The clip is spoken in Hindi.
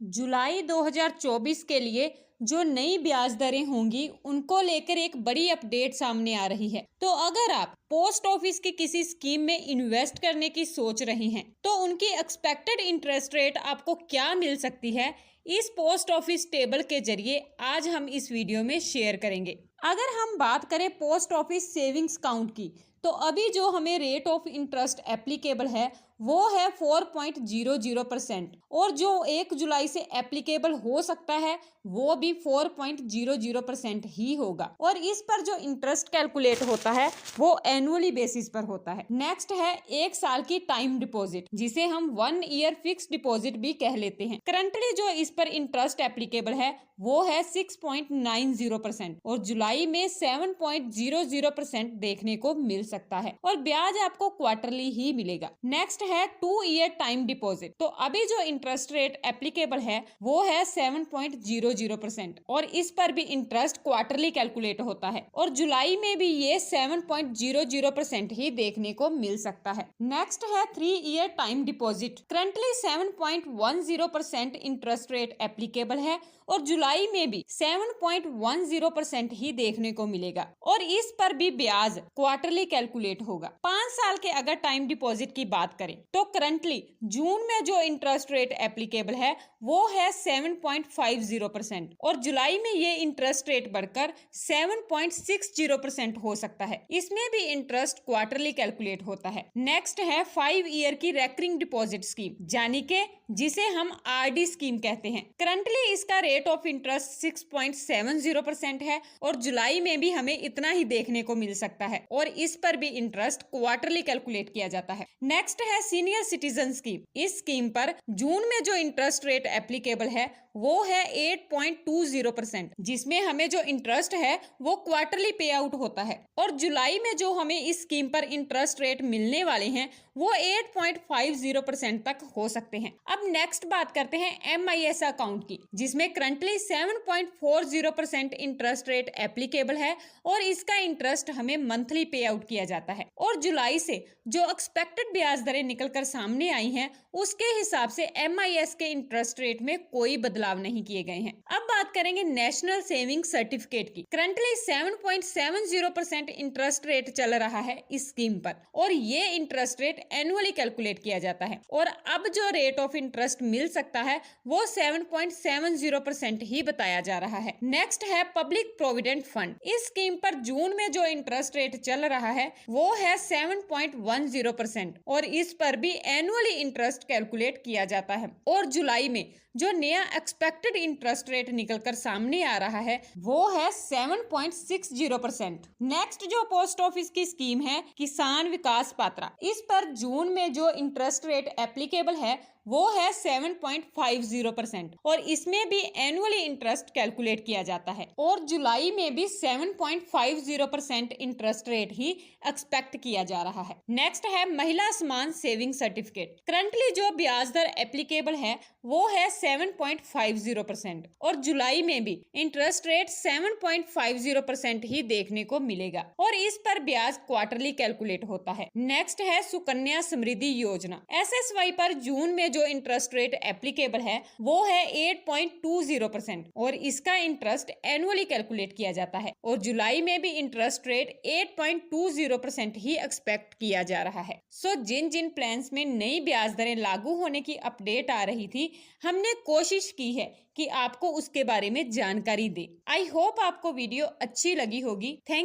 जुलाई 2024 के लिए जो नई ब्याज दरें होंगी उनको लेकर एक बड़ी अपडेट सामने आ रही है। तो अगर आप पोस्ट ऑफिस की किसी स्कीम में इन्वेस्ट करने की सोच रही हैं, तो उनकी एक्सपेक्टेड इंटरेस्ट रेट आपको क्या मिल सकती है, इस पोस्ट ऑफिस टेबल के जरिए आज हम इस वीडियो में शेयर करेंगे। अगर हम बात करें पोस्ट ऑफिस सेविंग्स अकाउंट की, तो अभी जो हमें रेट ऑफ इंटरेस्ट एप्लीकेबल है वो है 4.00% और जो 1 जुलाई से एप्लीकेबल हो सकता है वो भी 4.00% ही होगा। और इस पर जो इंटरेस्ट कैलकुलेट होता है वो एनुअली बेसिस पर होता है। नेक्स्ट है 1 साल की टाइम डिपॉजिट, जिसे हम 1 ईयर फिक्स डिपॉजिट भी कह लेते हैं। करंटली जो इस पर इंटरेस्ट एप्लीकेबल है वो है 6.90% और जुलाई में 7.00% देखने को मिल सकता है और ब्याज आपको क्वार्टरली ही मिलेगा। नेक्स्ट है 2 ईयर टाइम डिपॉजिट। तो अभी जो इंटरेस्ट रेट एप्लीकेबल है वो है 7.00% और इस पर भी इंटरेस्ट क्वार्टरली कैलकुलेट होता है और जुलाई में भी ये 7.00% ही देखने को मिल सकता है। नेक्स्ट है 3 year time deposit. Currently 7.10% interest rate applicable है और जुलाई में भी 7.10% ही देखने को मिलेगा और इस पर भी ब्याज क्वार्टरली कैलकुलेट होगा। 5 साल के अगर टाइम डिपॉजिट की बात करें तो करंटली जून में जो इंटरेस्ट रेट एप्लीकेबल है वो है 7.50% और जुलाई में ये इंटरेस्ट रेट बढ़कर 7.60% हो सकता है। इसमें भी इंटरेस्ट क्वार्टरली कैलकुलेट होता है। नेक्स्ट है 5 ईयर की रेकरिंग डिपॉजिट स्कीम, यानी कि जिसे हम आरडी स्कीम कहते हैं। करंटली इसका रेट ऑफ इंटरेस्ट 6.70% है और जुलाई में भी हमें इतना ही देखने को मिल सकता है और इस पर भी इंटरेस्ट क्वार्टरली कैलकुलेट किया जाता है। नेक्स्ट है सीनियर सिटीजन स्कीम। इस स्कीम पर जून में जो इंटरेस्ट रेट एप्लीकेबल है वो है 8.20%, जिसमें हमें जो इंटरेस्ट है वो क्वार्टरली पे आउट होता है और जुलाई में जो हमें इस स्कीम पर इंटरेस्ट रेट मिलने वाले हैं वो 8.50% तक हो सकते हैं। अब नेक्स्ट बात करते हैं MIS अकाउंट की, जिसमें करंटली 7.40% इंटरेस्ट रेट एप्लीकेबल है और इसका इंटरेस्ट हमें मंथली पे आउट किया जाता है और जुलाई से जो एक्सपेक्टेड ब्याज दरें निकलकर सामने आई हैं उसके हिसाब से MIS के इंटरेस्ट रेट में कोई बदलाव नहीं किए गए हैं। अब बात करेंगे नेशनल सेविंग सर्टिफिकेट की। करंटली 7.70% इंटरेस्ट रेट चल रहा है इस स्कीम पर और ये इंटरेस्ट रेट एनुअली कैलकुलेट किया जाता है और अब जो रेट ऑफ इंटरेस्ट मिल सकता है वो 7.70% ही बताया जा रहा है। नेक्स्ट है पब्लिक प्रोविडेंट फंड। इस स्कीम पर जून में जो इंटरेस्ट रेट चल रहा है वो है 7.10% और इस पर भी एनुअली इंटरेस्ट कैलकुलेट किया जाता है और जुलाई में जो नया एक्सपेक्टेड इंटरेस्ट रेट निकलकर सामने आ रहा है वो है 7.60%। नेक्स्ट जो पोस्ट ऑफिस की स्कीम है किसान विकास पात्रा, इस पर जून में जो इंटरेस्ट रेट एप्लीकेबल है वो है 7.50% और इसमें भी एनुअली इंटरेस्ट कैलकुलेट किया जाता है और जुलाई में भी 7.50% इंटरेस्ट रेट ही एक्सपेक्ट किया जा रहा है। नेक्स्ट है महिला समान सेविंग सर्टिफिकेट। करंटली जो ब्याज दर एप्लीकेबल है वो है 7.50% और जुलाई में भी इंटरेस्ट रेट 7.50% ही देखने को मिलेगा और इस पर ब्याज क्वार्टरली कैलकुलेट होता है। नेक्स्ट है सुकन्या समृद्धि योजना। SSY पर जून में जो इंटरेस्ट रेट एप्लीकेबल है वो है 8.20% और इसका इंटरेस्ट एनुअली कैलकुलेट किया जाता है और जुलाई में भी इंटरेस्ट रेट 8.20% ही एक्सपेक्ट किया जा रहा है। सो जिन जिन प्लान्स में नई ब्याज दरें लागू होने की अपडेट आ रही थी हमने कोशिश की है कि आपको उसके बारे में जानकारी दे। आई होप आपको वीडियो अच्छी लगी होगी। थैंक